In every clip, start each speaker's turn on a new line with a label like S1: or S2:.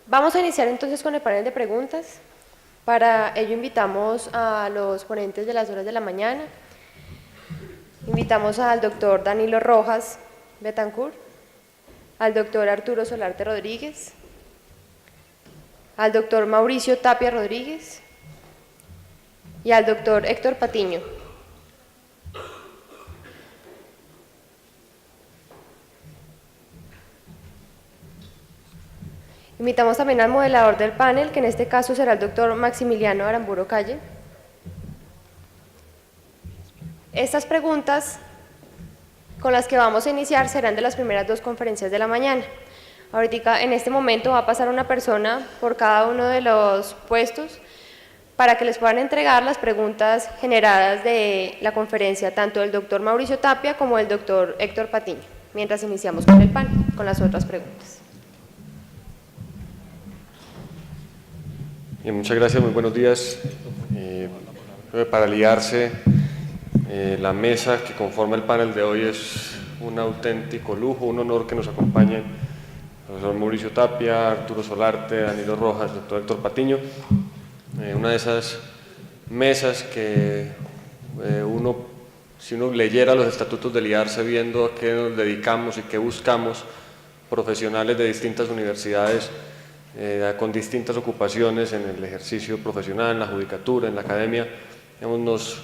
S1: Vamos a iniciar entonces con el panel de preguntas. Para ello invitamos a los ponentes de las horas de la mañana. Invitamos al doctor Danilo Rojas Betancourt, al doctor Arturo Solarte Rodríguez, al doctor Mauricio Tapia Rodríguez y al doctor Héctor Patiño. Invitamos también al moderador del panel, que en este caso será el doctor Maximiliano Aramburo Calle. Estas preguntas con las que vamos a iniciar serán de las primeras dos conferencias de la mañana. Ahorita, en este momento, va a pasar una persona por cada uno de los puestos para que les puedan entregar las preguntas generadas de la conferencia, tanto del doctor Mauricio Tapia como del doctor Héctor Patiño, mientras iniciamos con el panel, con las otras preguntas.
S2: Bien, muchas gracias, muy buenos días. Para liarse, la mesa que conforma el panel de hoy es un auténtico lujo, un honor que nos acompañen el profesor Mauricio Tapia, Arturo Solarte, Danilo Rojas, doctor Héctor Patiño. Una de esas mesas que si uno leyera los estatutos del IARCE viendo a qué nos dedicamos y qué buscamos, profesionales de distintas universidades, con distintas ocupaciones en el ejercicio profesional, en la judicatura, en la academia, digamos,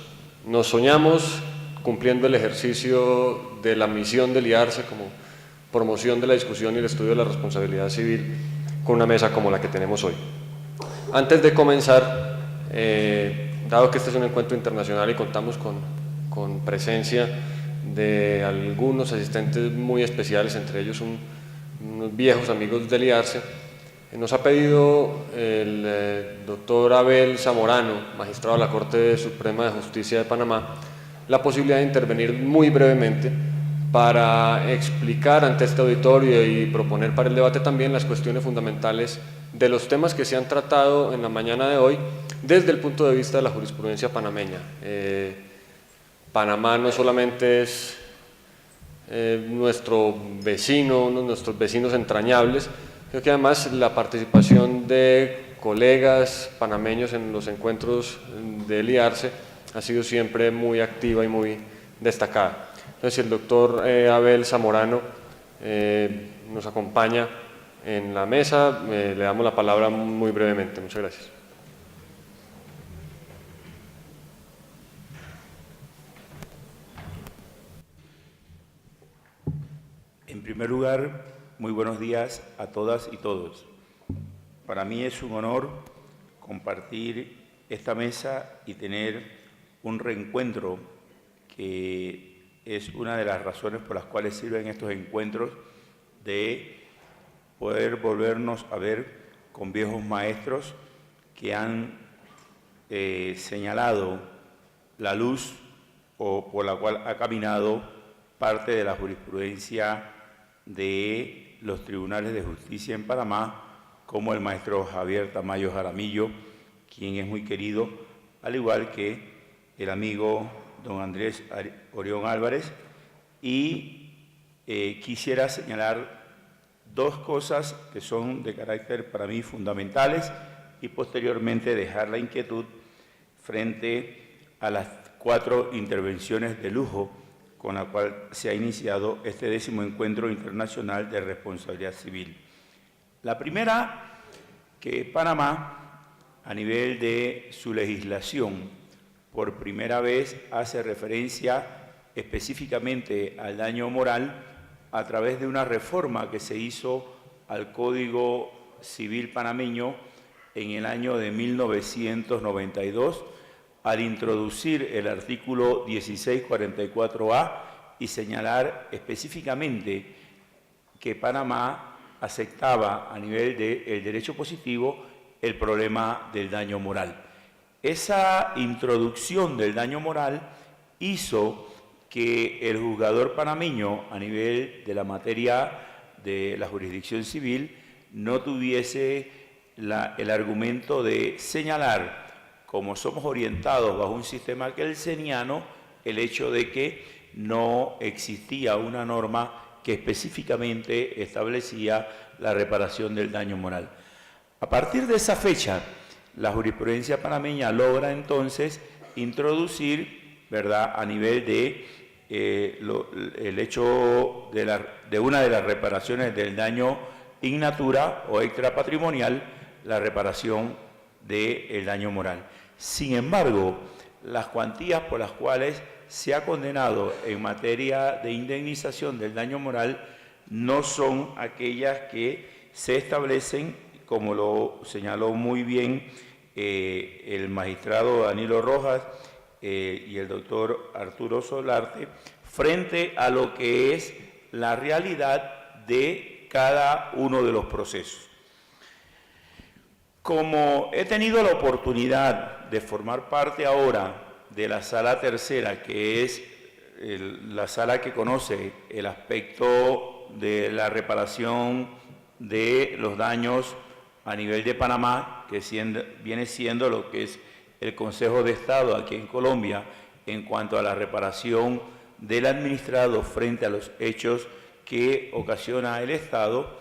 S2: nos soñamos cumpliendo el ejercicio de la misión del IARCE como promoción de la discusión y el estudio de la responsabilidad civil con una mesa como la que tenemos hoy. Antes de comenzar, dado que este es un encuentro internacional y contamos con presencia de algunos asistentes muy especiales, entre ellos unos viejos amigos del IARCE, nos ha pedido el doctor Abel Zamorano, magistrado de la Corte Suprema de Justicia de Panamá, la posibilidad de intervenir muy brevemente para explicar ante este auditorio y proponer para el debate también las cuestiones fundamentales de los temas que se han tratado en la mañana de hoy desde el punto de vista de la jurisprudencia panameña. Panamá no solamente es nuestro vecino, uno de nuestros vecinos entrañables, creo que además la participación de colegas panameños en los encuentros del IARCE ha sido siempre muy activa y muy destacada. Entonces, el doctor Abel Zamorano nos acompaña en la mesa, le damos la palabra muy brevemente. Muchas gracias.
S3: En primer lugar, muy buenos días a todas y todos. Para mí es un honor compartir esta mesa y tener un reencuentro que es una de las razones por las cuales sirven estos encuentros, de poder volvernos a ver con viejos maestros que han señalado la luz o por la cual ha caminado parte de la jurisprudencia de los tribunales de justicia en Panamá, como el maestro Javier Tamayo Jaramillo, quien es muy querido, al igual que el amigo don Andrés Orión Álvarez. Y quisiera señalar dos cosas que son de carácter para mí fundamentales y posteriormente dejar la inquietud frente a las 4 intervenciones de lujo con la cual se ha iniciado este 10º Encuentro Internacional de Responsabilidad Civil. La primera, que Panamá, a nivel de su legislación, por primera vez hace referencia específicamente al daño moral a través de una reforma que se hizo al Código Civil panameño en el año de 1992, al introducir el artículo 1644A y señalar específicamente que Panamá aceptaba a nivel del derecho positivo el problema del daño moral. Esa introducción del daño moral hizo que el juzgador panameño a nivel de la materia de la jurisdicción civil no tuviese el argumento de señalar, como somos orientados bajo un sistema kelseniano, el hecho de que no existía una norma que específicamente establecía la reparación del daño moral. A partir de esa fecha, la jurisprudencia panameña logra entonces introducir, ¿verdad?, a nivel de el hecho de una de las reparaciones del daño in natura o extrapatrimonial, la reparación del daño moral. Sin embargo, las cuantías por las cuales se ha condenado en materia de indemnización del daño moral no son aquellas que se establecen, como lo señaló muy bien el magistrado Danilo Rojas y el doctor Arturo Solarte, frente a lo que es la realidad de cada uno de los procesos. Como he tenido la oportunidad de formar parte ahora de la sala tercera, que es la sala que conoce el aspecto de la reparación de los daños a nivel de Panamá, que viene siendo lo que es el Consejo de Estado aquí en Colombia en cuanto a la reparación del administrado frente a los hechos que ocasiona el Estado,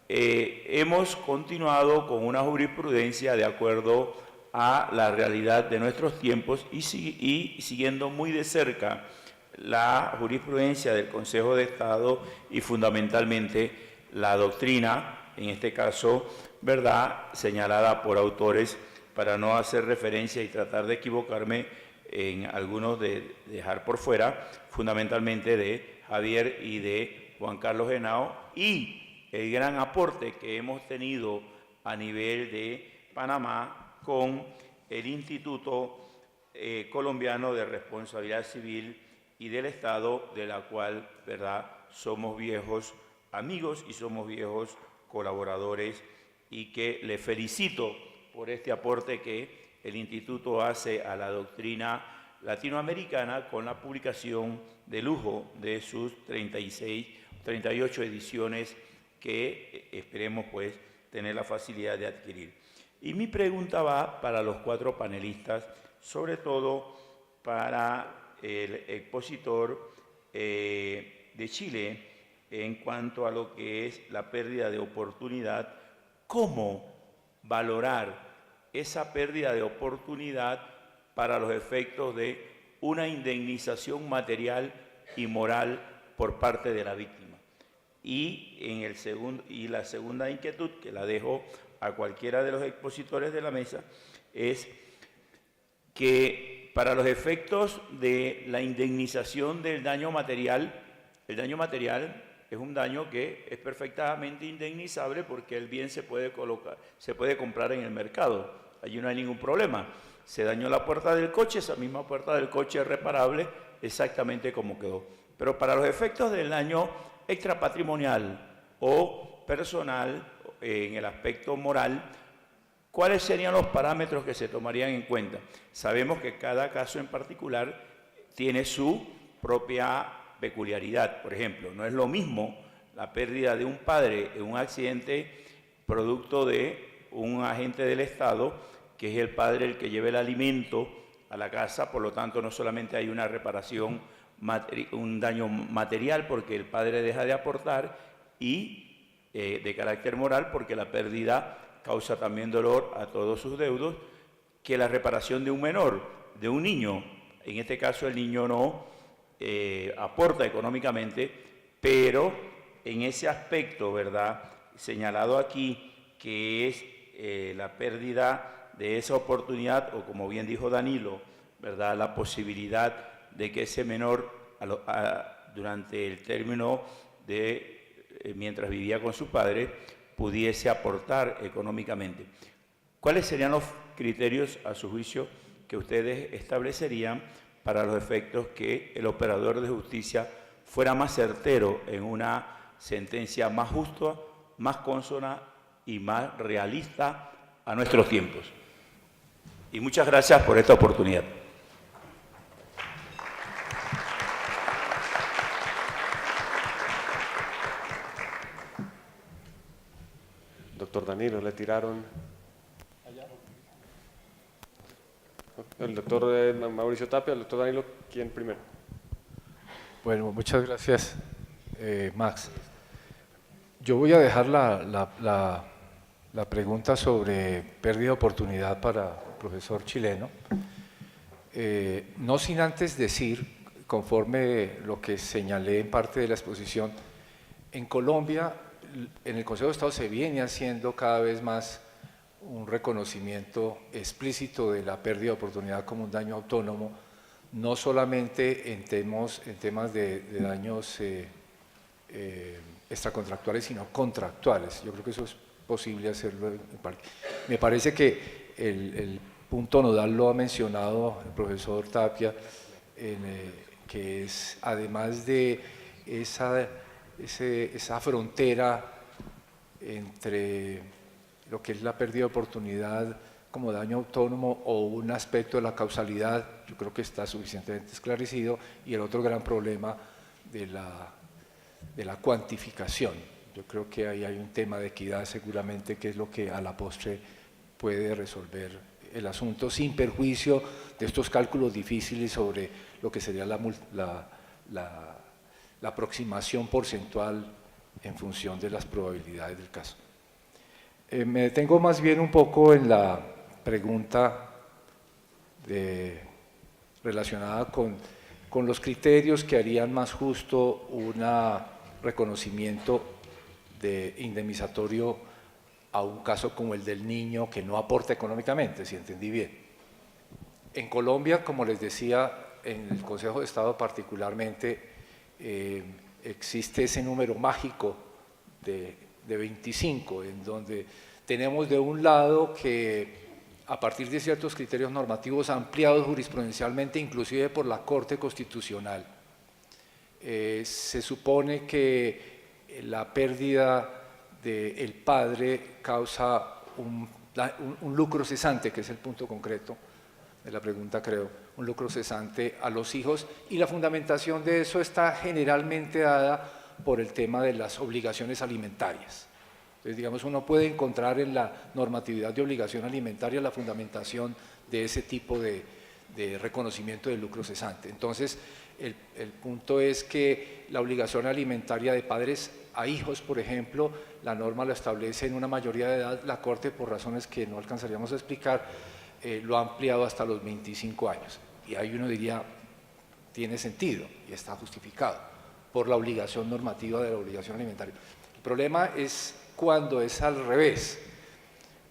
S3: hemos continuado con una jurisprudencia de acuerdo a la realidad de nuestros tiempos y siguiendo muy de cerca la jurisprudencia del Consejo de Estado y fundamentalmente la doctrina, en este caso, ¿verdad?, señalada por autores, para no hacer referencia y tratar de equivocarme en algunos de dejar por fuera, fundamentalmente de Javier y de Juan Carlos Henao, y el gran aporte que hemos tenido a nivel de Panamá con el Instituto Colombiano de Responsabilidad Civil y del Estado, de la cual, ¿verdad?, somos viejos amigos y somos viejos colaboradores, y que le felicito por este aporte que el Instituto hace a la doctrina latinoamericana con la publicación de lujo de sus 38 ediciones que esperemos pues tener la facilidad de adquirir. Y mi pregunta va para los 4 panelistas, sobre todo para el expositor de Chile, en cuanto a lo que es la pérdida de oportunidad. ¿Cómo valorar esa pérdida de oportunidad para los efectos de una indemnización material y moral por parte de la víctima? Y la segunda inquietud, que la dejo a cualquiera de los expositores de la mesa, es que para los efectos de la indemnización del daño material, el daño material es un daño que es perfectamente indemnizable porque el bien se puede comprar en el mercado. Allí no hay ningún problema. Se dañó la puerta del coche, esa misma puerta del coche es reparable exactamente como quedó. Pero para los efectos del daño extrapatrimonial o personal, en el aspecto moral, ¿cuáles serían los parámetros que se tomarían en cuenta? Sabemos que cada caso en particular tiene su propia peculiaridad. Por ejemplo, no es lo mismo la pérdida de un padre en un accidente producto de un agente del Estado, que es el padre el que lleva el alimento a la casa, por lo tanto no solamente hay una reparación, un daño material porque el padre deja de aportar, y de carácter moral porque la pérdida causa también dolor a todos sus deudos, que la reparación de un menor, de un niño. En este caso el niño no aporta económicamente, pero en ese aspecto, ¿verdad?, señalado aquí, que es la pérdida de esa oportunidad, o como bien dijo Danilo, ¿verdad?, la posibilidad de que ese menor durante el término de mientras vivía con su padre pudiese aportar económicamente. ¿Cuáles serían los criterios, a su juicio, que ustedes establecerían para los efectos que el operador de justicia fuera más certero en una sentencia más justa, más consona y más realista a nuestros tiempos? Y muchas gracias por esta oportunidad.
S2: Doctor Danilo, le tiraron. El doctor Mauricio Tapia, el doctor Danilo, ¿quién primero?
S4: Bueno, muchas gracias, Max. Yo voy a dejar la La pregunta sobre pérdida de oportunidad para el profesor chileno, no sin antes decir, conforme lo que señalé en parte de la exposición, en Colombia, en el Consejo de Estado se viene haciendo cada vez más un reconocimiento explícito de la pérdida de oportunidad como un daño autónomo, no solamente en temas de daños extracontractuales, sino contractuales. Yo creo que eso es posible hacerlo en parte. Me parece que el punto nodal lo ha mencionado el profesor Tapia, que es, además de esa frontera entre lo que es la pérdida de oportunidad como daño autónomo o un aspecto de la causalidad, yo creo que está suficientemente esclarecido, y el otro gran problema de la cuantificación. Yo creo que ahí hay un tema de equidad seguramente, que es lo que a la postre puede resolver el asunto, sin perjuicio de estos cálculos difíciles sobre lo que sería la aproximación porcentual en función de las probabilidades del caso. Me detengo más bien un poco en la pregunta relacionada con los criterios que harían más justo un reconocimiento de indemnizatorio a un caso como el del niño que no aporta económicamente, si entendí bien. En Colombia, como les decía, en el Consejo de Estado particularmente, existe ese número mágico de 25, en donde tenemos de un lado que a partir de ciertos criterios normativos ampliados jurisprudencialmente, inclusive por la Corte Constitucional, se supone que la pérdida del padre causa un lucro cesante, que es el punto concreto de la pregunta, creo, un lucro cesante a los hijos, y la fundamentación de eso está generalmente dada por el tema de las obligaciones alimentarias. Entonces, digamos, uno puede encontrar en la normatividad de obligación alimentaria la fundamentación de ese tipo de reconocimiento del lucro cesante. Entonces, el punto es que la obligación alimentaria de padres a hijos, por ejemplo, la norma lo establece en una mayoría de edad, la Corte, por razones que no alcanzaríamos a explicar, lo ha ampliado hasta los 25 años. Y ahí uno diría, tiene sentido y está justificado por la obligación normativa de la obligación alimentaria. El problema es cuando es al revés,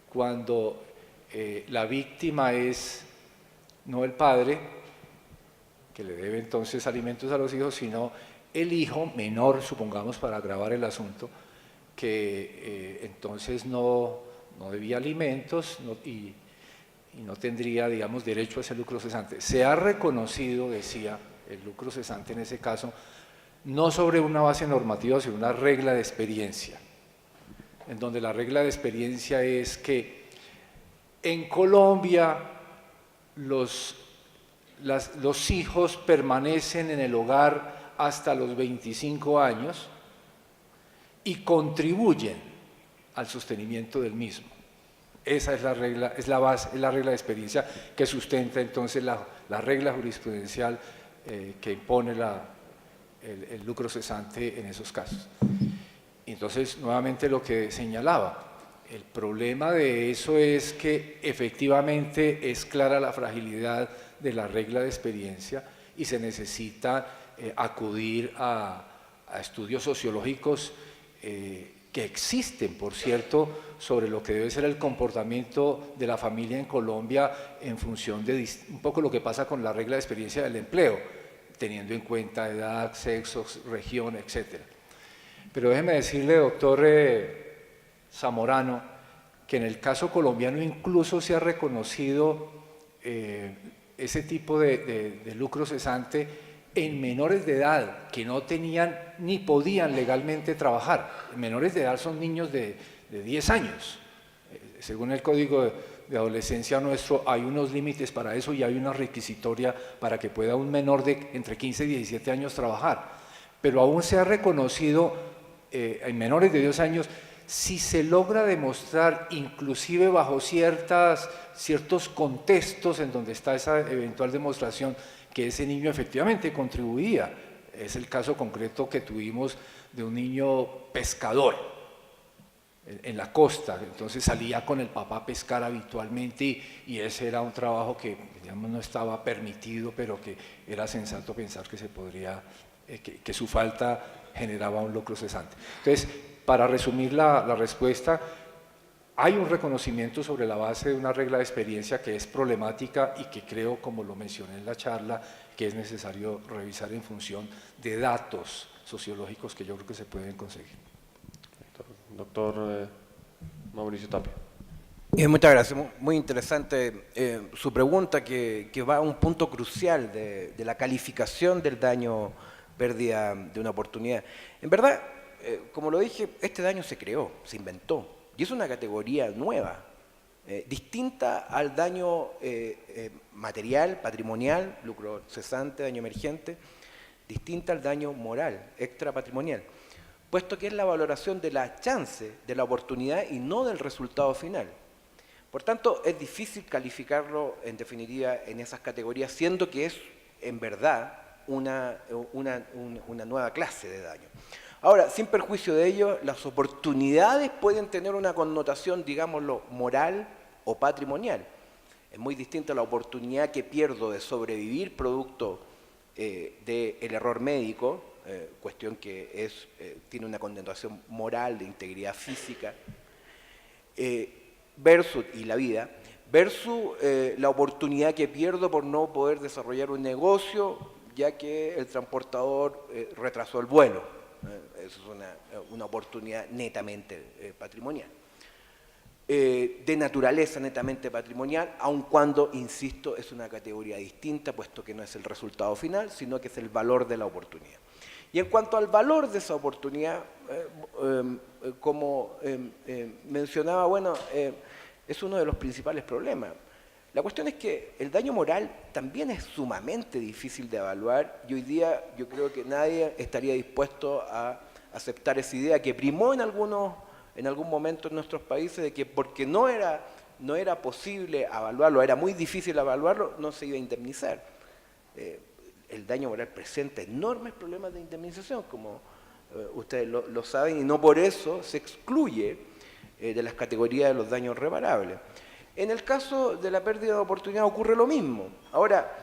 S4: cuando la víctima es no el padre, que le debe entonces alimentos a los hijos, sino el hijo menor, supongamos, para agravar el asunto, que entonces no debía alimentos y no tendría, digamos, derecho a ese lucro cesante. Se ha reconocido, decía, el lucro cesante en ese caso, no sobre una base normativa, sino una regla de experiencia, en donde la regla de experiencia es que en Colombia los hijos permanecen en el hogar hasta los 25 años y contribuyen al sostenimiento del mismo. Esa es la regla, es la base, es la regla de experiencia que sustenta entonces la regla jurisprudencial que impone el lucro cesante en esos casos. Entonces, nuevamente lo que señalaba, el problema de eso es que efectivamente es clara la fragilidad de la regla de experiencia y se necesita acudir a estudios sociológicos que existen, por cierto, sobre lo que debe ser el comportamiento de la familia en Colombia en función de un poco lo que pasa con la regla de experiencia del empleo, teniendo en cuenta edad, sexo, región, etc. Pero déjeme decirle, doctor Zamorano, que en el caso colombiano incluso se ha reconocido ese tipo de lucro cesante en menores de edad que no tenían ni podían legalmente trabajar. Menores de edad son niños de 10 años. Según el Código de Adolescencia nuestro hay unos límites para eso y hay una requisitoria para que pueda un menor de entre 15 y 17 años trabajar. Pero aún se ha reconocido en menores de 10 años si se logra demostrar, inclusive bajo ciertos contextos en donde está esa eventual demostración, que ese niño efectivamente contribuía. Es el caso concreto que tuvimos de un niño pescador, en la costa, entonces salía con el papá a pescar habitualmente y ese era un trabajo que, digamos, no estaba permitido, pero que era sensato pensar que se podría, que su falta generaba un lucro cesante. Entonces, para resumir la respuesta, hay un reconocimiento sobre la base de una regla de experiencia que es problemática y que creo, como lo mencioné en la charla, que es necesario revisar en función de datos sociológicos que yo creo que se pueden conseguir.
S2: Doctor Mauricio Tapia.
S5: Muchas gracias, muy interesante su pregunta que va a un punto crucial de la calificación del daño pérdida de una oportunidad. En verdad, como lo dije, este daño se creó, se inventó y es una categoría nueva, distinta al daño material, patrimonial, lucro cesante, daño emergente, distinta al daño moral, extrapatrimonial, puesto que es la valoración de la chance, de la oportunidad y no del resultado final. Por tanto, es difícil calificarlo en definitiva en esas categorías, siendo que es en verdad una nueva clase de daño. Ahora, sin perjuicio de ello, las oportunidades pueden tener una connotación, digámoslo, moral o patrimonial. Es muy distinta la oportunidad que pierdo de sobrevivir producto del error médico, cuestión que tiene una connotación moral de integridad física, versus, y la vida, versus la oportunidad que pierdo por no poder desarrollar un negocio, ya que el transportador retrasó el vuelo. Eso es una oportunidad netamente patrimonial. De naturaleza netamente patrimonial, aun cuando, insisto, es una categoría distinta, puesto que no es el resultado final, sino que es el valor de la oportunidad. Y en cuanto al valor de esa oportunidad, como mencionaba, bueno, es uno de los principales problemas. La cuestión es que el daño moral también es sumamente difícil de evaluar y hoy día yo creo que nadie estaría dispuesto a aceptar esa idea que primó en algún momento en nuestros países de que porque no era posible evaluarlo, era muy difícil evaluarlo, no se iba a indemnizar. El daño moral presenta enormes problemas de indemnización, como ustedes lo saben, y no por eso se excluye de las categorías de los daños reparables. En el caso de la pérdida de oportunidad ocurre lo mismo. Ahora,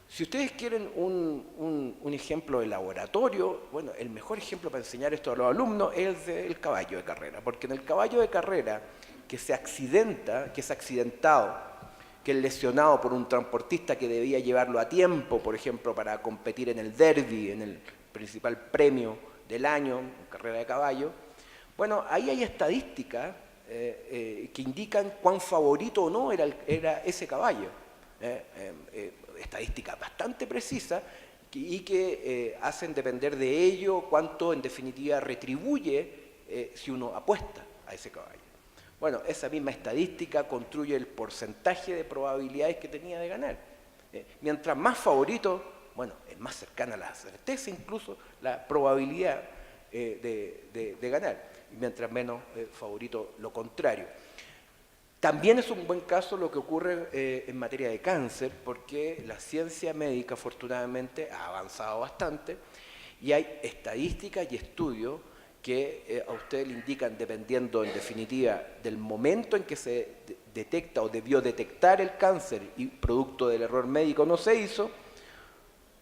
S5: si ustedes quieren un ejemplo de laboratorio, bueno, el mejor ejemplo para enseñar esto a los alumnos es el caballo de carrera, porque en el caballo de carrera que se accidenta, que es accidentado, que es lesionado por un transportista que debía llevarlo a tiempo, por ejemplo, para competir en el derby, en el principal premio del año, en carrera de caballo, bueno, ahí hay estadísticas que indican cuán favorito o no era ese caballo. Estadísticas bastante precisas y que hacen depender de ello cuánto en definitiva retribuye si uno apuesta a ese caballo. Bueno, esa misma estadística construye el porcentaje de probabilidades que tenía de ganar. Mientras más favorito, bueno, es más cercana a la certeza incluso la probabilidad de ganar, y mientras menos favorito lo contrario. También es un buen caso lo que ocurre en materia de cáncer, porque la ciencia médica afortunadamente ha avanzado bastante y hay estadísticas y estudios que a ustedes le indican, dependiendo en definitiva del momento en que se detecta o debió detectar el cáncer y producto del error médico no se hizo,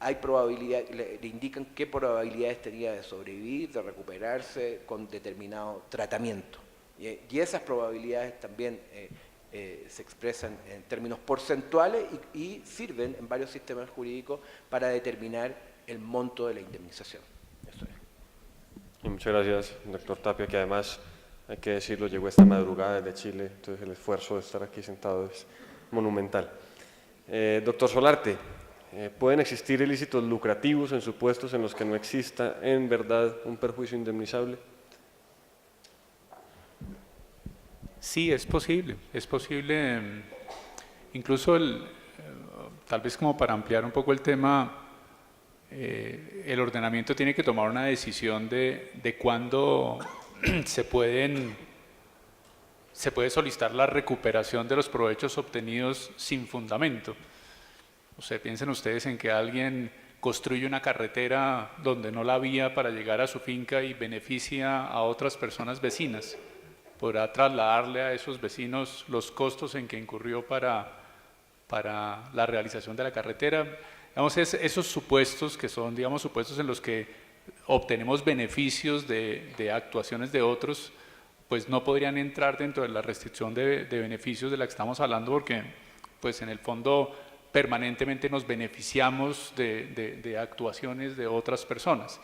S5: hay probabilidad, le indican qué probabilidades tenía de sobrevivir, de recuperarse con determinado tratamiento. Y esas probabilidades también se expresan en términos porcentuales y sirven en varios sistemas jurídicos para determinar el monto de la indemnización. Eso es.
S2: Y muchas gracias, doctor Tapia, que además, hay que decirlo, llegó esta madrugada desde Chile, entonces el esfuerzo de estar aquí sentado es monumental. Doctor Solarte, ¿pueden existir ilícitos lucrativos en supuestos en los que no exista en verdad un perjuicio indemnizable?
S6: Sí, es posible, incluso tal vez como para ampliar un poco el tema, el ordenamiento tiene que tomar una decisión de cuándo se puede solicitar la recuperación de los provechos obtenidos sin fundamento. O sea, piensen ustedes en que alguien construye una carretera donde no la había para llegar a su finca y beneficia a otras personas vecinas. podrá trasladarle a esos vecinos los costos en que incurrió para la realización de la carretera. Digamos, esos supuestos que son, digamos, supuestos en los que obtenemos beneficios de actuaciones de otros, pues no podrían entrar dentro de la restricción de beneficios de la que estamos hablando, porque pues en el fondo permanentemente nos beneficiamos de actuaciones de otras personas.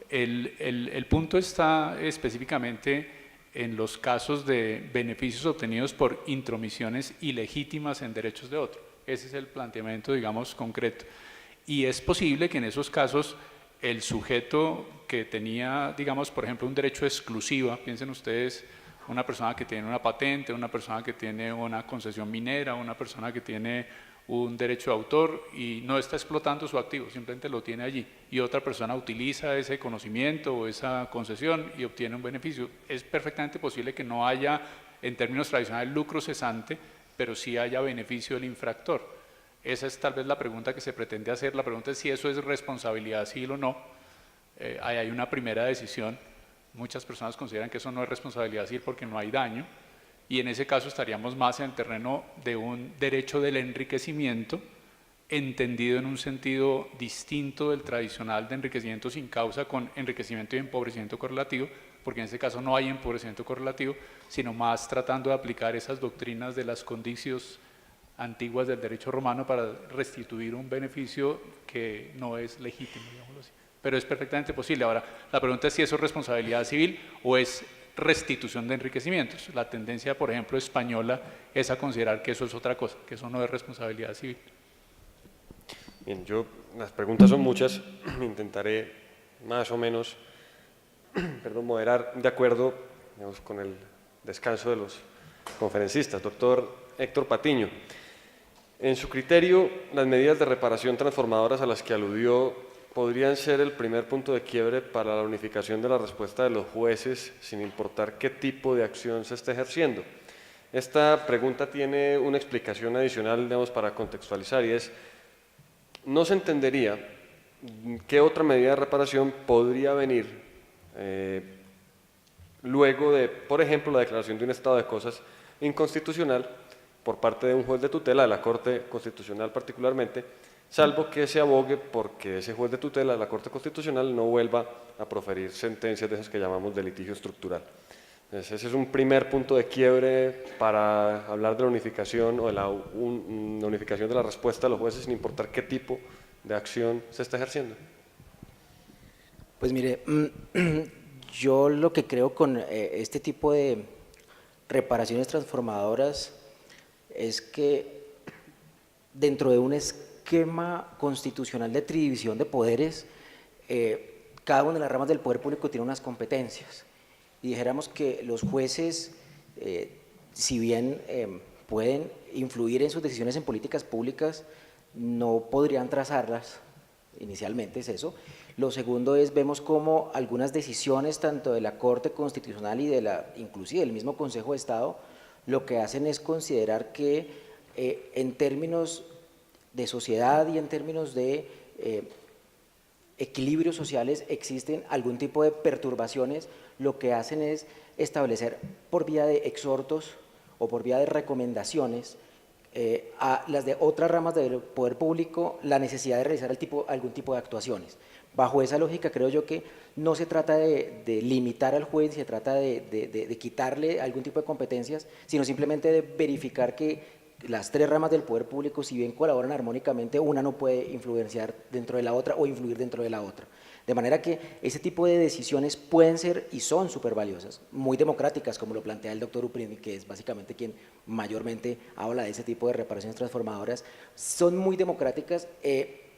S6: El punto está específicamente en los casos de beneficios obtenidos por intromisiones ilegítimas en derechos de otro. Ese es el planteamiento, digamos, concreto. Y es posible que en esos casos el sujeto que tenía, digamos, por ejemplo, un derecho exclusivo, piensen ustedes, una persona que tiene una patente, una persona que tiene una concesión minera, una persona que tiene un derecho de autor y no está explotando su activo, simplemente lo tiene allí, y otra persona utiliza ese conocimiento o esa concesión y obtiene un beneficio. Es perfectamente posible que no haya, en términos tradicionales, lucro cesante, pero sí haya beneficio del infractor. Esa es tal vez la pregunta que se pretende hacer. La pregunta es si eso es responsabilidad civil o no. Ahí hay una primera decisión. Muchas personas consideran que eso no es responsabilidad civil porque no hay daño, y en ese caso estaríamos más en el terreno de un derecho del enriquecimiento, entendido en un sentido distinto del tradicional de enriquecimiento sin causa, con enriquecimiento y empobrecimiento correlativo, porque en ese caso no hay empobrecimiento correlativo, sino más tratando de aplicar esas doctrinas de las condiciones antiguas del derecho romano para restituir un beneficio que no es legítimo, digámoslo así. Pero es perfectamente posible. Ahora, la pregunta es si eso es responsabilidad civil o es restitución de enriquecimientos. La tendencia, por ejemplo, española es a considerar que eso es otra cosa, que eso no es responsabilidad civil.
S2: Bien, las preguntas son muchas, intentaré más o menos moderar de acuerdo, digamos, con el descanso de los conferencistas. Doctor Héctor Patiño, en su criterio, las medidas de reparación transformadoras a las que aludió podrían ser el primer punto de quiebre para la unificación de la respuesta de los jueces, sin importar qué tipo de acción se esté ejerciendo. Esta pregunta tiene una explicación adicional, digamos, para contextualizar, y es, no se entendería qué otra medida de reparación podría venir luego de, por ejemplo, la declaración de un estado de cosas inconstitucional por parte de un juez de tutela, de la Corte Constitucional particularmente, salvo que se abogue porque ese juez de tutela de la Corte Constitucional no vuelva a proferir sentencias de esas que llamamos de litigio estructural. Entonces, ese es un primer punto de quiebre para hablar de la unificación o de la unificación de la respuesta de los jueces, sin importar qué tipo de acción se está ejerciendo.
S7: Pues mire, yo lo que creo con este tipo de reparaciones transformadoras es que dentro de un esquema constitucional de división de poderes, cada una de las ramas del poder público tiene unas competencias, y dijéramos que los jueces, si bien pueden influir en sus decisiones en políticas públicas, no podrían trazarlas, inicialmente es eso. Lo segundo es, vemos cómo algunas decisiones tanto de la Corte Constitucional y inclusive del mismo Consejo de Estado, lo que hacen es considerar que en términos de sociedad y en términos de equilibrios sociales existen algún tipo de perturbaciones, lo que hacen es establecer por vía de exhortos o por vía de recomendaciones a las de otras ramas del poder público la necesidad de realizar algún tipo de actuaciones. Bajo esa lógica creo yo que no se trata de limitar al juez, se trata de quitarle algún tipo de competencias, sino simplemente de verificar que las tres ramas del poder público, si bien colaboran armónicamente, una no puede influenciar dentro de la otra o influir dentro de la otra. De manera que ese tipo de decisiones pueden ser y son súper valiosas, muy democráticas, como lo plantea el doctor Uprimi, que es básicamente quien mayormente habla de ese tipo de reparaciones transformadoras. Son muy democráticas,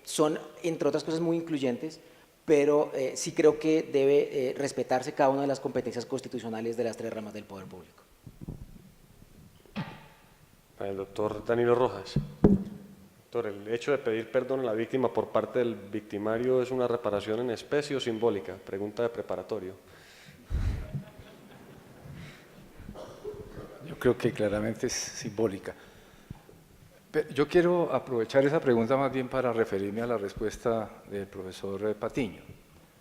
S7: son, entre otras cosas, muy incluyentes, pero sí creo que debe respetarse cada una de las competencias constitucionales de las tres ramas del poder público.
S2: El doctor Danilo Rojas. Doctor, ¿el hecho de pedir perdón a la víctima por parte del victimario es una reparación en especie o simbólica? Pregunta de preparatorio.
S4: Yo creo que claramente es simbólica. Pero yo quiero aprovechar esa pregunta más bien para referirme a la respuesta del profesor Patiño,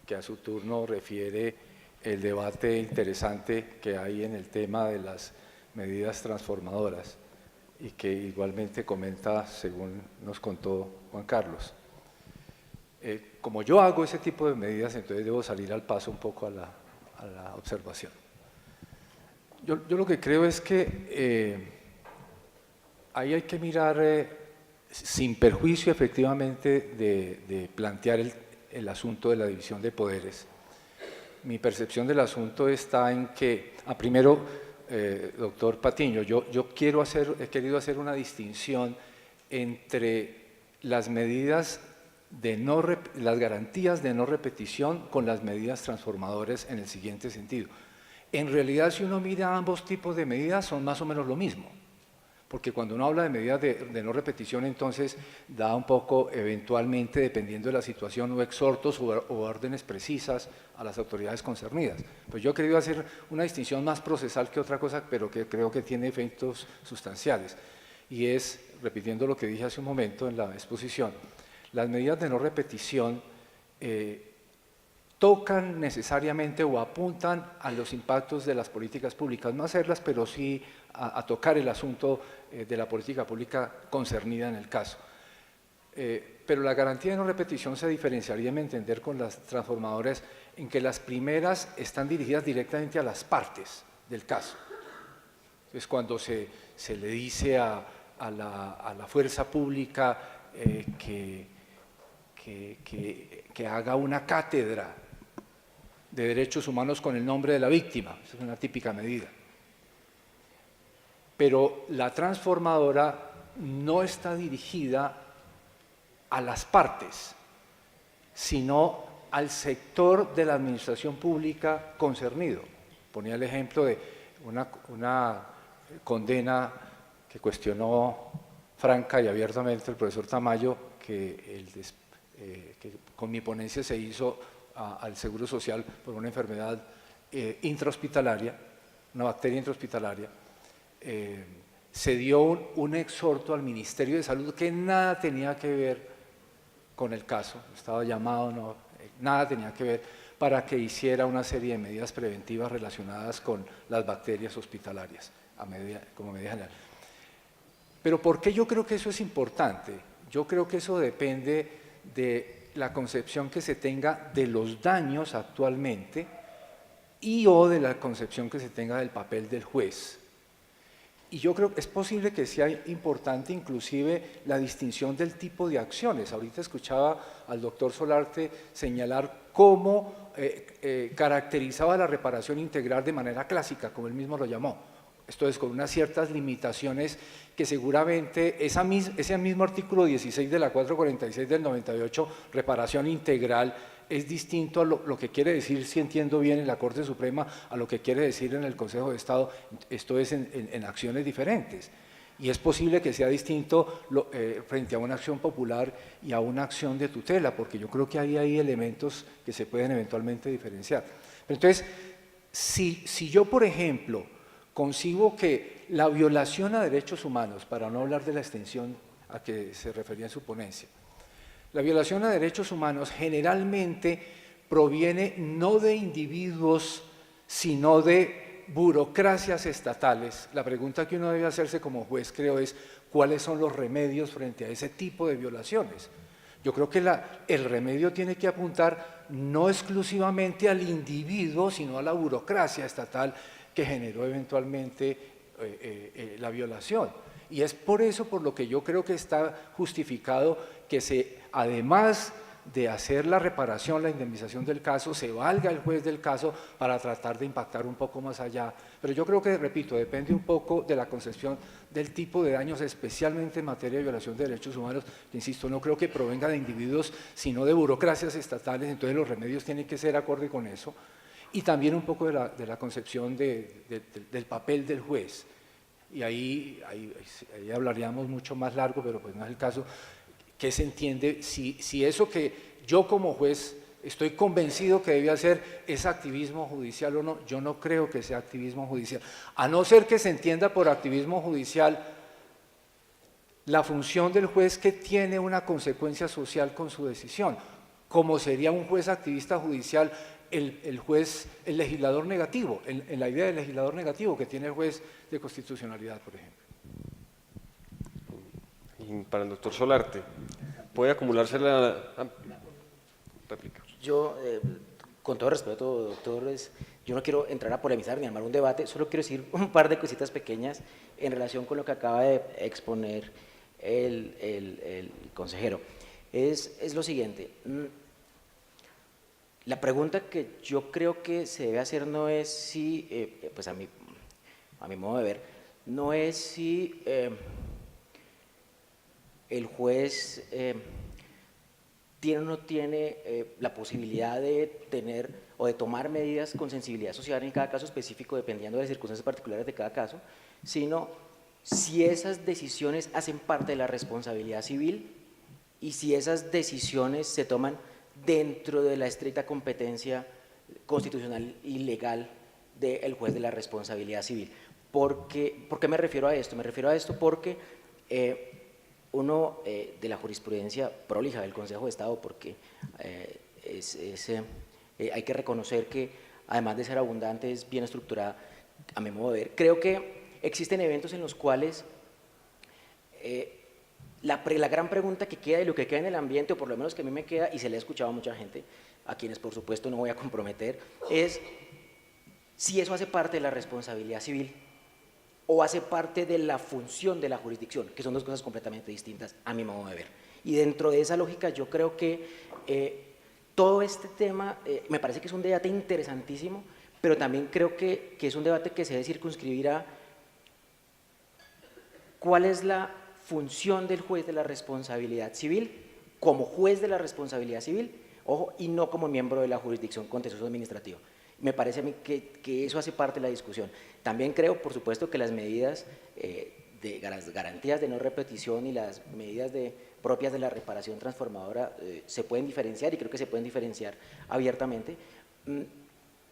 S4: que a su turno refiere el debate interesante que hay en el tema de las medidas transformadoras y que igualmente comenta, según nos contó Juan Carlos. Como yo hago ese tipo de medidas, entonces debo salir al paso un poco a la observación. Yo lo que creo es que ahí hay que mirar, sin perjuicio efectivamente de plantear el asunto de la división de poderes. Mi percepción del asunto está en que, primero, doctor Patiño, yo he querido hacer una distinción entre las medidas las garantías de no repetición con las medidas transformadoras en el siguiente sentido. En realidad, si uno mira ambos tipos de medidas, son más o menos lo mismo, porque cuando uno habla de medidas de no repetición, entonces da un poco, eventualmente, dependiendo de la situación, o exhortos o órdenes precisas a las autoridades concernidas. Pues yo he querido hacer una distinción más procesal que otra cosa, pero que creo que tiene efectos sustanciales, y es, repitiendo lo que dije hace un momento en la exposición, las medidas de no repetición tocan necesariamente o apuntan a los impactos de las políticas públicas, no a hacerlas, pero sí a tocar el asunto de la política pública concernida en el caso. Pero la garantía de no repetición se diferenciaría, en mi entender, con las transformadoras, en que las primeras están dirigidas directamente a las partes del caso. Entonces, cuando se le dice a la fuerza pública que haga una cátedra de derechos humanos con el nombre de la víctima, esa es una típica medida. Pero la transformadora no está dirigida a las partes, sino al sector de la administración pública concernido. Ponía el ejemplo de una condena que cuestionó franca y abiertamente el profesor Tamayo, que con mi ponencia se hizo al Seguro Social por una enfermedad intrahospitalaria, una bacteria intrahospitalaria. Se dio un exhorto al Ministerio de Salud que nada tenía que ver con el caso, estaba llamado, nada tenía que ver, para que hiciera una serie de medidas preventivas relacionadas con las bacterias hospitalarias, como medida general. Pero ¿por qué yo creo que eso es importante? Yo creo que eso depende de la concepción que se tenga de los daños actualmente o de la concepción que se tenga del papel del juez. Y yo creo que es posible que sea importante inclusive la distinción del tipo de acciones. Ahorita escuchaba al doctor Solarte señalar cómo caracterizaba la reparación integral de manera clásica, como él mismo lo llamó. Esto es, con unas ciertas limitaciones que seguramente ese mismo artículo 16 de la 446 del 98, reparación integral, es distinto a lo que quiere decir, si entiendo bien, en la Corte Suprema, a lo que quiere decir en el Consejo de Estado. Esto es en acciones diferentes. Y es posible que sea distinto frente a una acción popular y a una acción de tutela, porque yo creo que hay elementos que se pueden eventualmente diferenciar. Pero entonces, si yo, por ejemplo, concibo que la violación a derechos humanos, para no hablar de la extensión a que se refería en su ponencia, la violación a derechos humanos generalmente proviene no de individuos, sino de burocracias estatales. La pregunta que uno debe hacerse como juez, creo, es ¿cuáles son los remedios frente a ese tipo de violaciones? Yo creo que el remedio tiene que apuntar no exclusivamente al individuo, sino a la burocracia estatal que generó eventualmente la violación. Y es por eso por lo que yo creo que está justificado que además de hacer la reparación, la indemnización del caso, se valga el juez del caso para tratar de impactar un poco más allá. Pero yo creo que, repito, depende un poco de la concepción del tipo de daños, especialmente en materia de violación de derechos humanos, que, insisto, no creo que provenga de individuos, sino de burocracias estatales. Entonces los remedios tienen que ser acorde con eso. Y también un poco de la concepción del papel del juez. Y ahí hablaríamos mucho más largo, pero pues no es el caso. ¿Qué se entiende? Si eso que yo como juez estoy convencido que debe hacer es activismo judicial o no, yo no creo que sea activismo judicial. A no ser que se entienda por activismo judicial la función del juez que tiene una consecuencia social con su decisión, como sería un juez activista judicial el juez, el legislador negativo, en la idea del legislador negativo que tiene el juez de constitucionalidad, por ejemplo.
S2: Y para el doctor Solarte, ¿puede acumularse la réplica?
S7: Yo, con todo respeto, doctores, yo no quiero entrar a polemizar ni armar un debate, solo quiero decir un par de cositas pequeñas en relación con lo que acaba de exponer el consejero. Es lo siguiente, la pregunta que yo creo que se debe hacer no es si, pues a mi modo de ver, no es si el juez tiene o no tiene la posibilidad de tener o de tomar medidas con sensibilidad social en cada caso específico, dependiendo de las circunstancias particulares de cada caso, sino si esas decisiones hacen parte de la responsabilidad civil y si esas decisiones se toman dentro de la estricta competencia constitucional y legal del juez de la responsabilidad civil. ¿Por qué me refiero a esto? Me refiero a esto porque uno de la jurisprudencia prolija del Consejo de Estado, porque hay que reconocer que además de ser abundante es bien estructurada, a mi modo de ver. Creo que existen eventos en los cuales la gran pregunta que queda y lo que queda en el ambiente, o por lo menos que a mí me queda, y se le ha escuchado a mucha gente, a quienes por supuesto no voy a comprometer, es si eso hace parte de la responsabilidad civil o hace parte de la función de la jurisdicción, que son dos cosas completamente distintas a mi modo de ver. Y dentro de esa lógica yo creo que todo este tema me parece que es un debate interesantísimo, pero también creo que es un debate que se debe circunscribir a cuál es la función del juez de la responsabilidad civil como juez de la responsabilidad civil, ojo, y no como miembro de la jurisdicción contencioso administrativa. Me parece a mí que eso hace parte de la discusión. También creo, por supuesto, que las medidas de garantías de no repetición y las medidas propias de la reparación transformadora se pueden diferenciar, y creo que se pueden diferenciar abiertamente,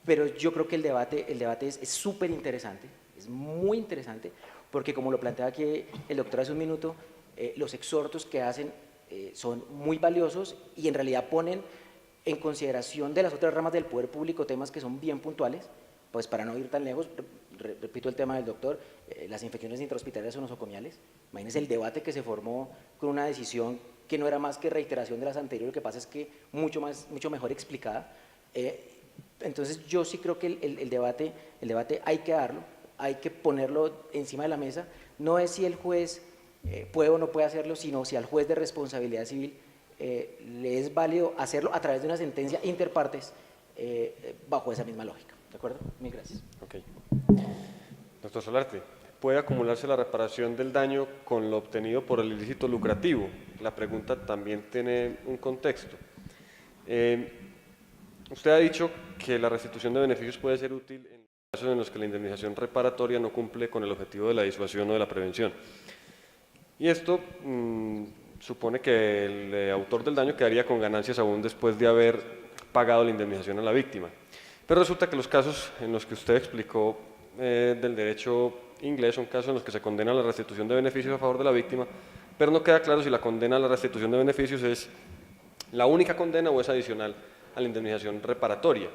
S7: pero yo creo que el debate es súper interesante, es muy interesante, porque como lo planteaba aquí el doctor hace un minuto, los exhortos que hacen son muy valiosos y en realidad ponen en consideración de las otras ramas del poder público temas que son bien puntuales. Pues para no ir tan lejos, repito el tema del doctor, las infecciones intrahospitalarias o nosocomiales. Imagínense el debate que se formó con una decisión que no era más que reiteración de las anteriores, lo que pasa es que mucho mejor explicada. Entonces yo sí creo que el debate hay que darlo, hay que ponerlo encima de la mesa. No es si el juez puede o no puede hacerlo, sino si al juez de responsabilidad civil le es válido hacerlo a través de una sentencia interpartes bajo esa misma lógica. ¿De acuerdo? Mil gracias.
S2: Ok. Doctor Solarte, ¿puede acumularse la reparación del daño con lo obtenido por el ilícito lucrativo? La pregunta también tiene un contexto. Usted ha dicho que la restitución de beneficios puede ser útil en casos en los que la indemnización reparatoria no cumple con el objetivo de la disuasión o de la prevención. Y esto supone que el autor del daño quedaría con ganancias aún después de haber pagado la indemnización a la víctima. Pero resulta que los casos en los que usted explicó del derecho inglés son casos en los que se condena la restitución de beneficios a favor de la víctima, pero no queda claro si la condena a la restitución de beneficios es la única condena o es adicional a la indemnización reparatoria.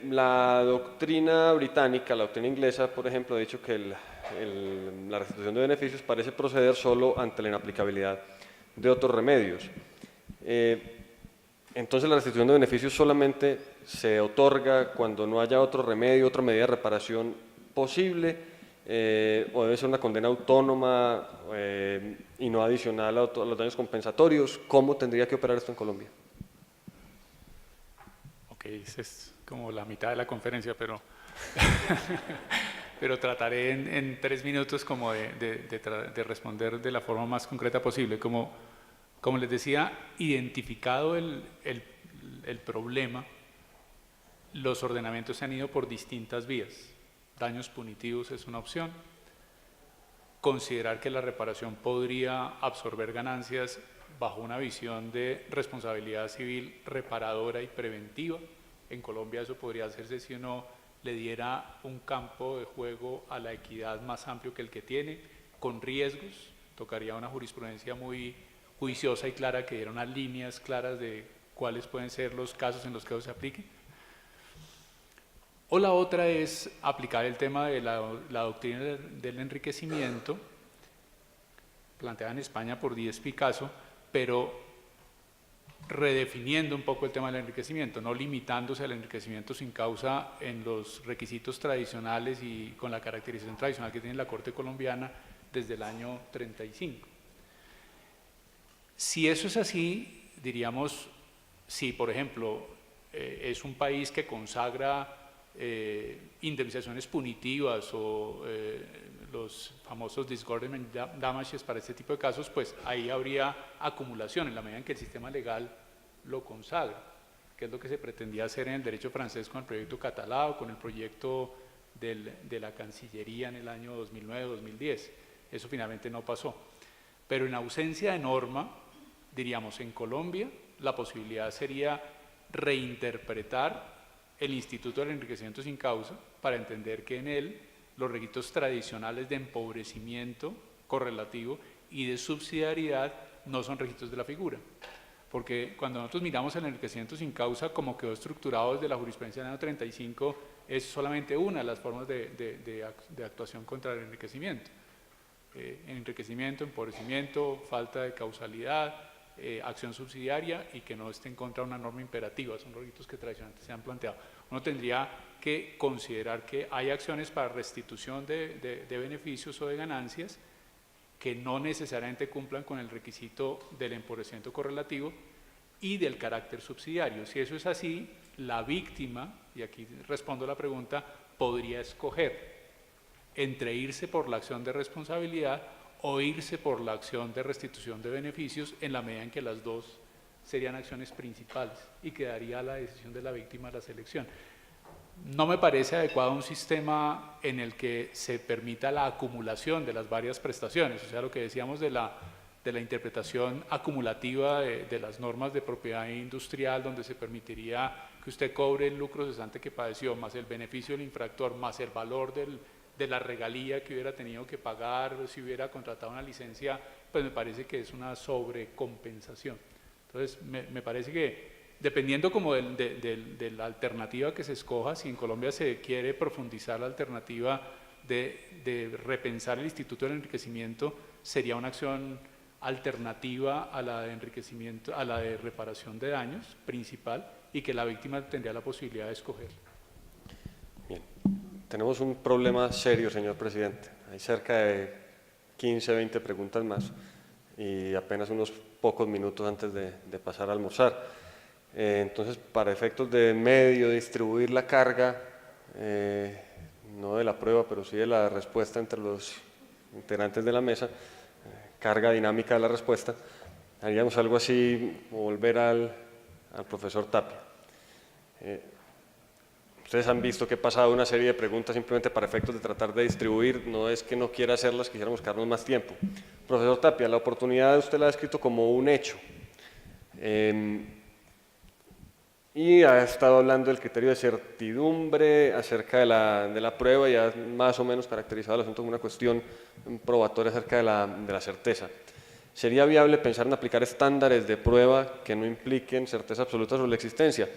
S2: La doctrina británica, la doctrina inglesa, por ejemplo, ha dicho que la restitución de beneficios parece proceder solo ante la inaplicabilidad de otros remedios. Entonces la restitución de beneficios solamente se otorga cuando no haya otro remedio, otra medida de reparación posible, o debe ser una condena autónoma y no adicional a los daños compensatorios. ¿Cómo tendría que operar esto en Colombia?
S6: Ok, es como la mitad de la conferencia, pero trataré en 3 minutos como de responder de la forma más concreta posible. Como les decía, identificado el problema, los ordenamientos se han ido por distintas vías. Daños punitivos es una opción. Considerar que la reparación podría absorber ganancias bajo una visión de responsabilidad civil reparadora y preventiva. En Colombia eso podría hacerse si uno le diera un campo de juego a la equidad más amplio que el que tiene, con riesgos. Tocaría una jurisprudencia muy juiciosa y clara que diera unas líneas claras de cuáles pueden ser los casos en los que eso se aplique, O la otra es aplicar el tema de la doctrina del enriquecimiento, planteada en España por Díez Picasso, pero redefiniendo un poco el tema del enriquecimiento, no limitándose al enriquecimiento sin causa en los requisitos tradicionales y con la caracterización tradicional que tiene la Corte colombiana desde el año 35. Si eso es así, diríamos, si por ejemplo es un país que consagra indemnizaciones punitivas o los famosos disgorgement damages para este tipo de casos, pues ahí habría acumulación en la medida en que el sistema legal lo consagra, que es lo que se pretendía hacer en el derecho francés con el proyecto Catalá o con el proyecto de la Cancillería en el año 2009-2010. Eso finalmente no pasó. Pero en ausencia de norma, diríamos, en Colombia, la posibilidad sería reinterpretar el Instituto del Enriquecimiento sin Causa para entender que en él los requisitos tradicionales de empobrecimiento correlativo y de subsidiariedad no son requisitos de la figura. Porque cuando nosotros miramos el enriquecimiento sin causa, como quedó estructurado desde la jurisprudencia del año 35, es solamente una de las formas de actuación contra el enriquecimiento. Enriquecimiento, empobrecimiento, falta de causalidad, acción subsidiaria y que no esté en contra de una norma imperativa, son los requisitos que tradicionalmente se han planteado. Uno tendría que considerar que hay acciones para restitución de beneficios o de ganancias que no necesariamente cumplan con el requisito del empobrecimiento correlativo y del carácter subsidiario. Si eso es así, la víctima, y aquí respondo la pregunta, podría escoger entre irse por la acción de responsabilidad o irse por la acción de restitución de beneficios en la medida en que las dos serían acciones principales y quedaría a la decisión de la víctima la selección. No me parece adecuado un sistema en el que se permita la acumulación de las varias prestaciones, o sea, lo que decíamos de la interpretación acumulativa de las normas de propiedad industrial, donde se permitiría que usted cobre el lucro cesante que padeció, más el beneficio del infractor, más el valor de la regalía que hubiera tenido que pagar si hubiera contratado una licencia, pues me parece que es una sobrecompensación. Entonces, me parece que dependiendo como de la alternativa que se escoja, si en Colombia se quiere profundizar la alternativa de repensar el Instituto del Enriquecimiento, sería una acción alternativa a la de enriquecimiento, a la de reparación de daños principal, y que la víctima tendría la posibilidad de escoger.
S2: Bien. Tenemos un problema serio, señor presidente. Hay cerca de 15, 20 preguntas más y apenas unos pocos minutos antes de pasar a almorzar. Entonces, para efectos de medio distribuir la carga, no de la prueba, pero sí de la respuesta entre los integrantes de la mesa, carga dinámica de la respuesta, haríamos algo así, volver al profesor Tapia. Ustedes han visto que he pasado una serie de preguntas simplemente para efectos de tratar de distribuir, no es que no quiera hacerlas, quisiéramos quedarnos más tiempo. Profesor Tapia, la oportunidad usted la ha descrito como un hecho. Y ha estado hablando del criterio de certidumbre acerca de la prueba y ha más o menos caracterizado el asunto como una cuestión probatoria acerca de la certeza. ¿Sería viable pensar en aplicar estándares de prueba que no impliquen certeza absoluta sobre la existencia?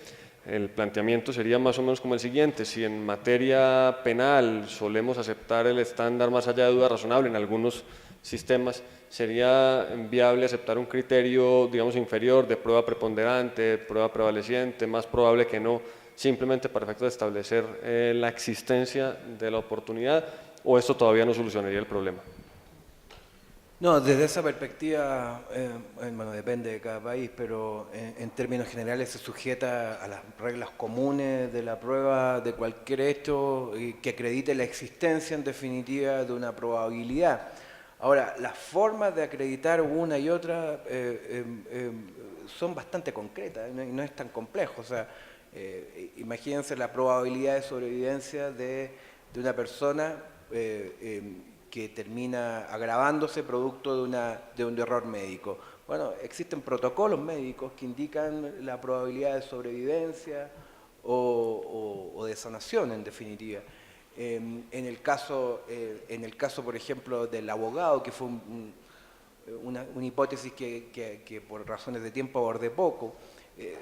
S2: El planteamiento sería más o menos como el siguiente: si en materia penal solemos aceptar el estándar más allá de duda razonable en algunos sistemas, ¿sería viable aceptar un criterio, digamos, inferior de prueba preponderante, prueba prevaleciente, más probable que no, simplemente para efectos de establecer la existencia de la oportunidad, o esto todavía no solucionaría el problema?
S5: No, desde esa perspectiva, bueno, depende de cada país, pero en términos generales se sujeta a las reglas comunes de la prueba de cualquier hecho que acredite la existencia, en definitiva, de una probabilidad. Ahora, las formas de acreditar una y otra son bastante concretas y no es tan complejo. O sea, imagínense la probabilidad de sobrevivencia de una persona que termina agravándose producto de un error médico. Bueno, existen protocolos médicos que indican la probabilidad de sobrevivencia o de sanación, en definitiva. En el caso, por ejemplo, del abogado, que fue una hipótesis que por razones de tiempo abordé poco,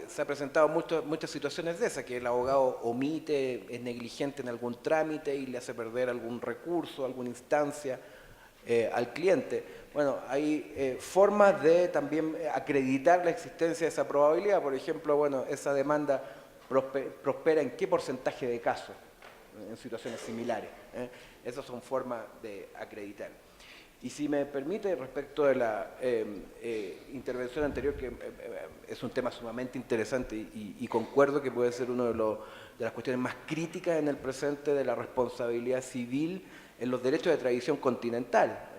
S5: se ha presentado muchas situaciones de esas, que el abogado omite, es negligente en algún trámite y le hace perder algún recurso, alguna instancia al cliente. Bueno, hay formas de también acreditar la existencia de esa probabilidad. Por ejemplo, bueno, esa demanda prospera en qué porcentaje de casos en situaciones similares. Esas son formas de acreditar. Y si me permite, respecto de la intervención anterior, que es un tema sumamente interesante y concuerdo que puede ser una de las cuestiones más críticas en el presente de la responsabilidad civil en los derechos de tradición continental.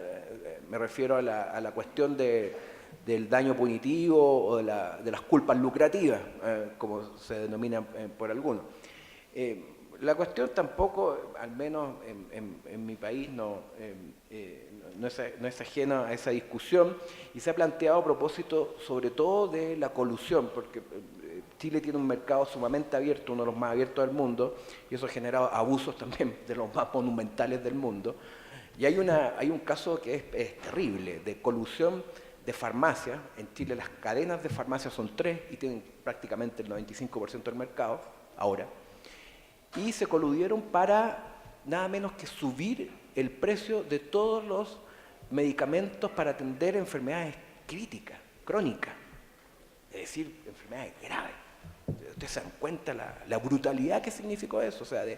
S5: Me refiero a la cuestión del daño punitivo o de las culpas lucrativas, como se denomina por algunos. La cuestión tampoco, al menos en mi país, no es ajena a esa discusión y se ha planteado a propósito sobre todo de la colusión, porque Chile tiene un mercado sumamente abierto, uno de los más abiertos del mundo, y eso ha generado abusos también de los más monumentales del mundo. Y hay un caso que es terrible, de colusión de farmacias. En Chile las cadenas de farmacias son 3 y tienen prácticamente el 95% del mercado ahora. Y se coludieron para nada menos que subir el precio de todos los medicamentos para atender enfermedades críticas, crónicas, es decir, enfermedades graves. Ustedes se dan cuenta la brutalidad que significó eso, o sea, de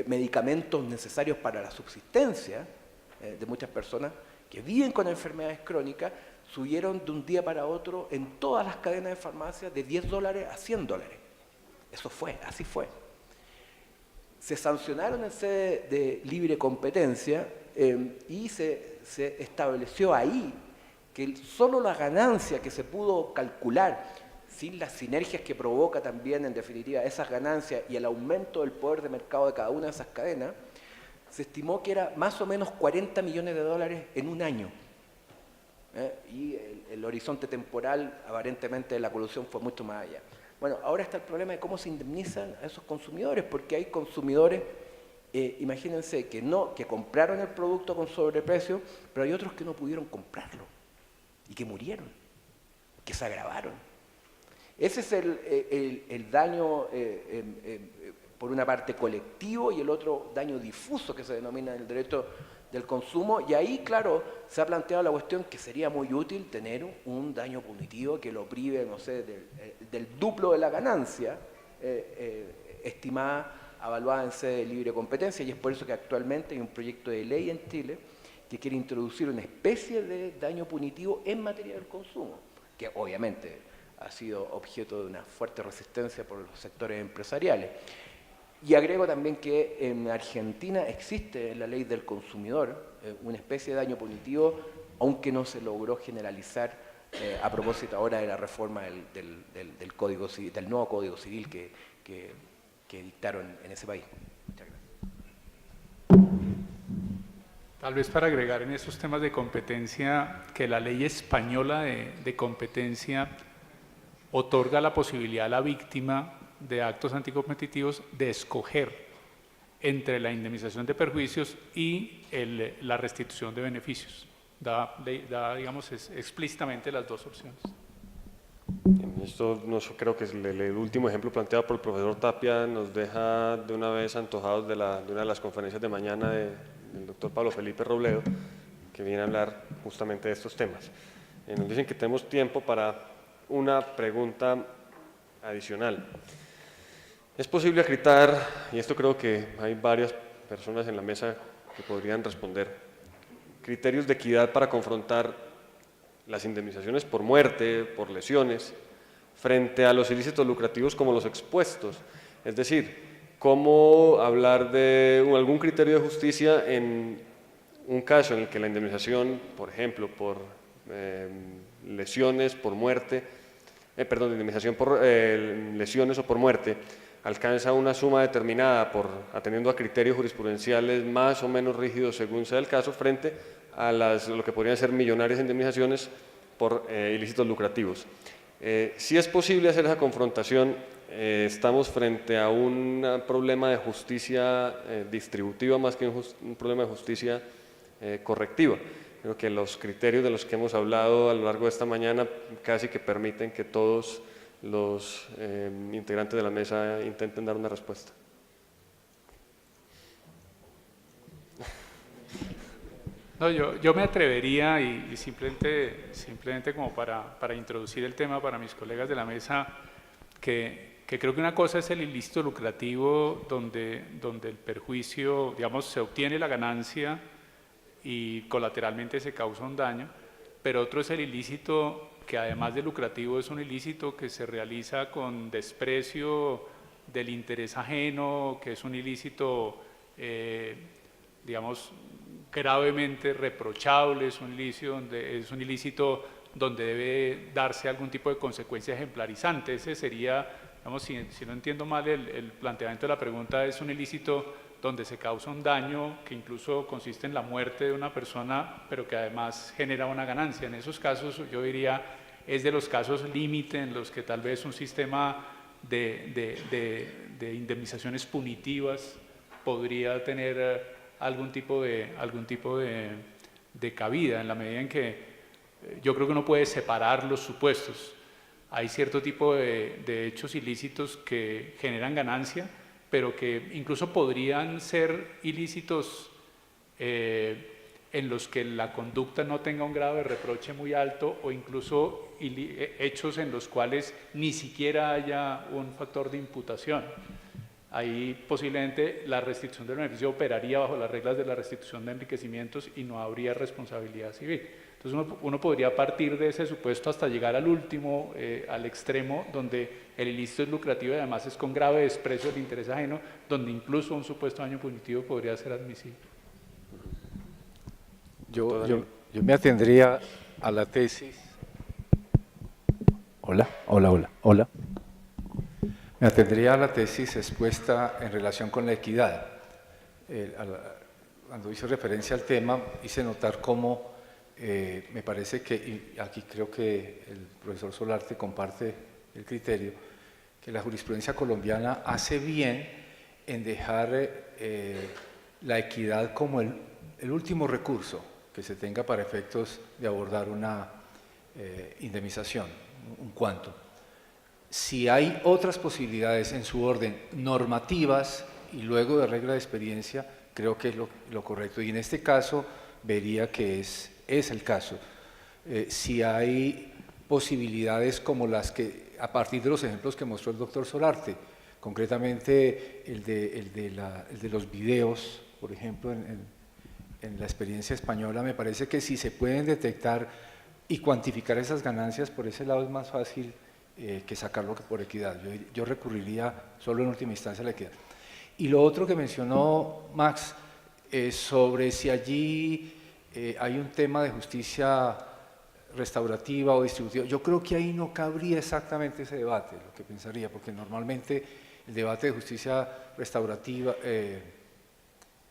S5: medicamentos necesarios para la subsistencia de muchas personas que viven con enfermedades crónicas, subieron de un día para otro en todas las cadenas de farmacias de $10 a $100. Eso fue, así fue. Se sancionaron en sede de libre competencia y se estableció ahí que solo la ganancia que se pudo calcular, sin las sinergias que provoca también en definitiva esas ganancias y el aumento del poder de mercado de cada una de esas cadenas, se estimó que era más o menos $40 millones en un año. Y el horizonte temporal aparentemente de la colusión fue mucho más allá. Bueno, ahora está el problema de cómo se indemnizan a esos consumidores, porque hay consumidores, imagínense, que compraron el producto con sobreprecio, pero hay otros que no pudieron comprarlo y que murieron, que se agravaron. Ese es el daño, por una parte, colectivo y el otro daño difuso que se denomina en el derecho del consumo, y ahí, claro, se ha planteado la cuestión que sería muy útil tener un daño punitivo que lo prive, no sé, del duplo de la ganancia estimada, evaluada en sede de libre competencia, y es por eso que actualmente hay un proyecto de ley en Chile que quiere introducir una especie de daño punitivo en materia del consumo, que obviamente ha sido objeto de una fuerte resistencia por los sectores empresariales. Y agrego también que en Argentina existe en la ley del consumidor una especie de daño punitivo, aunque no se logró generalizar a propósito ahora de la reforma del Código Civil, del nuevo Código Civil que dictaron en ese país. Muchas gracias.
S6: Tal vez para agregar en esos temas de competencia, que la ley española de competencia otorga la posibilidad a la víctima de actos anticompetitivos de escoger entre la indemnización de perjuicios y la restitución de beneficios. Da digamos, explícitamente las dos opciones.
S2: Esto creo que es el último ejemplo planteado por el profesor Tapia nos deja de una vez antojados de una de las conferencias de mañana del doctor Pablo Felipe Robledo, que viene a hablar justamente de estos temas. Nos dicen que tenemos tiempo para una pregunta adicional. Es posible acreditar, y esto creo que hay varias personas en la mesa que podrían responder, criterios de equidad para confrontar las indemnizaciones por muerte, por lesiones, frente a los ilícitos lucrativos como los expuestos. Es decir, cómo hablar de algún criterio de justicia en un caso en el que la indemnización, por ejemplo, por lesiones, por muerte, indemnización por lesiones o por muerte, alcanza una suma determinada atendiendo a criterios jurisprudenciales más o menos rígidos según sea el caso, frente a lo que podrían ser millonarias indemnizaciones por ilícitos lucrativos. Si es posible hacer esa confrontación, estamos frente a un problema de justicia distributiva más que un problema de justicia correctiva. Creo que los criterios de los que hemos hablado a lo largo de esta mañana casi que permiten que todos los integrantes de la mesa intenten dar una respuesta.
S6: No, yo me atrevería y simplemente como para introducir el tema para mis colegas de la mesa, que creo que una cosa es el ilícito lucrativo donde el perjuicio, digamos, se obtiene la ganancia y colateralmente se causa un daño, pero otro es el ilícito que además de lucrativo es un ilícito que se realiza con desprecio del interés ajeno, que es un ilícito, digamos, gravemente reprochable, es un ilícito donde debe darse algún tipo de consecuencia ejemplarizante. Ese sería, digamos, si no entiendo mal el planteamiento de la pregunta, es un ilícito donde se causa un daño que incluso consiste en la muerte de una persona, pero que además genera una ganancia. En esos casos yo diría es de los casos límite en los que tal vez un sistema de indemnizaciones punitivas podría tener algún tipo de cabida, en la medida en que yo creo que uno puede separar los supuestos. Hay cierto tipo de hechos ilícitos que generan ganancia, pero que incluso podrían ser ilícitos en los que la conducta no tenga un grado de reproche muy alto, o incluso hechos en los cuales ni siquiera haya un factor de imputación. Ahí posiblemente la restitución del beneficio operaría bajo las reglas de la restitución de enriquecimientos y no habría responsabilidad civil. Entonces uno podría partir de ese supuesto hasta llegar al último, al extremo, donde el ilícito es lucrativo y además es con grave desprecio del interés ajeno, donde incluso un supuesto daño punitivo podría ser admisible.
S4: Yo me atendría a la tesis. Hola. Me atendría a la tesis expuesta en relación con la equidad. Cuando hice referencia al tema, hice notar cómo me parece que, y aquí creo que el profesor Solarte comparte el criterio, que la jurisprudencia colombiana hace bien en dejar la equidad como el último recurso que se tenga para efectos de abordar una indemnización, un cuanto. Si hay otras posibilidades en su orden normativas y luego de regla de experiencia, creo que es lo correcto. Y en este caso vería que es el caso. Si hay posibilidades como las que, a partir de los ejemplos que mostró el doctor Solarte, concretamente el de los videos, por ejemplo, en la experiencia española, me parece que si se pueden detectar y cuantificar esas ganancias, por ese lado es más fácil que sacarlo por equidad. Yo recurriría solo en última instancia a la equidad. Y lo otro que mencionó Max, sobre si allí hay un tema de justicia restaurativa o distributiva, yo creo que ahí no cabría exactamente ese debate, lo que pensaría, porque normalmente el debate de justicia restaurativa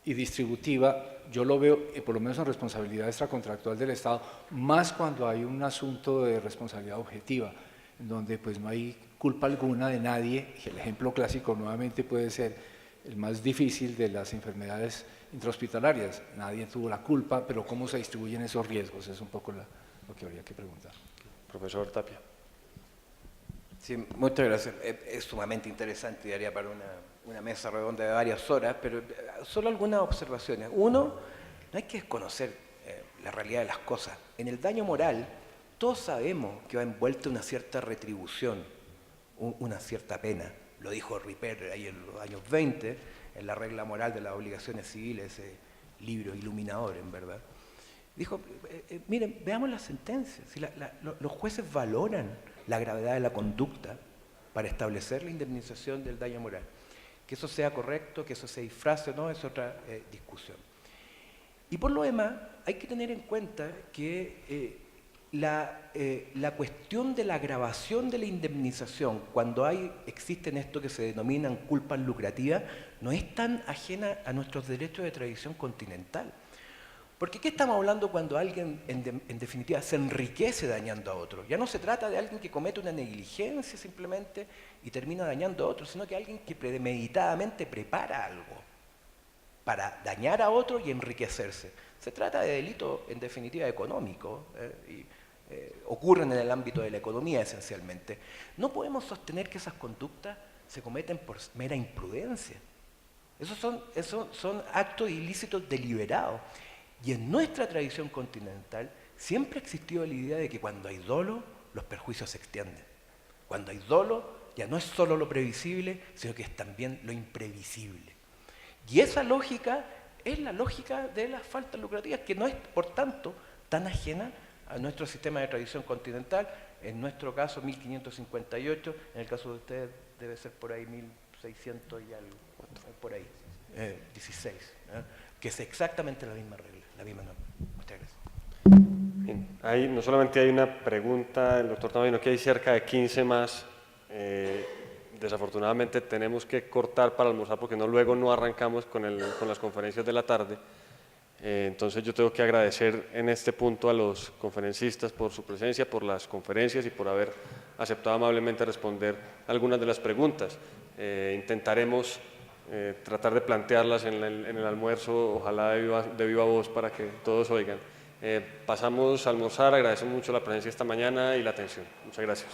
S4: y distributiva, yo lo veo, por lo menos en responsabilidad extracontractual del Estado, más cuando hay un asunto de responsabilidad objetiva, en donde pues no hay culpa alguna de nadie. El ejemplo clásico nuevamente puede ser el más difícil de las enfermedades intrahospitalarias. Nadie tuvo la culpa, pero ¿cómo se distribuyen esos riesgos? Es un poco lo que habría que preguntar.
S2: Profesor Tapia.
S5: Sí, muchas gracias. Es sumamente interesante y daría para una mesa redonda de varias horas, pero solo algunas observaciones. Uno, no hay que desconocer la realidad de las cosas. En el daño moral, todos sabemos que va envuelta una cierta retribución, una cierta pena. Lo dijo Ripper ahí en los años 20, en la regla moral de las obligaciones civiles, ese libro iluminador, en verdad. Dijo, miren, veamos las sentencias. Si los jueces valoran la gravedad de la conducta para establecer la indemnización del daño moral. Que eso sea correcto, que eso se disfrace o no, es otra discusión. Y por lo demás, hay que tener en cuenta que la cuestión de la agravación de la indemnización, cuando existen esto que se denominan culpas lucrativas, no es tan ajena a nuestros derechos de tradición continental. Porque ¿qué estamos hablando cuando alguien, en definitiva, se enriquece dañando a otro? Ya no se trata de alguien que comete una negligencia simplemente y termina dañando a otro, sino que alguien que premeditadamente prepara algo para dañar a otro y enriquecerse. Se trata de delito, en definitiva, económico. Y ocurren en el ámbito de la economía esencialmente. No podemos sostener que esas conductas se cometen por mera imprudencia. Esos son actos ilícitos deliberados. Y en nuestra tradición continental siempre ha existido la idea de que cuando hay dolo, los perjuicios se extienden. Cuando hay dolo, ya no es solo lo previsible, sino que es también lo imprevisible. Y esa lógica es la lógica de las faltas lucrativas, que no es, por tanto, tan ajena a nuestro sistema de tradición continental. En nuestro caso, 1558, en el caso de ustedes debe ser por ahí 1600 y algo, por ahí, 16, que es exactamente la misma regla, la misma norma. Muchas gracias.
S2: Bien, ahí no solamente hay una pregunta del doctor Tamayo, sino que hay cerca de 15 más. Desafortunadamente tenemos que cortar para almorzar porque luego no arrancamos con las conferencias de la tarde. Entonces yo tengo que agradecer en este punto a los conferencistas por su presencia, por las conferencias y por haber aceptado amablemente responder algunas de las preguntas. Intentaremos tratar de plantearlas en el almuerzo, ojalá de viva voz para que todos oigan. Pasamos a almorzar, agradecemos mucho la presencia esta mañana y la atención. Muchas gracias.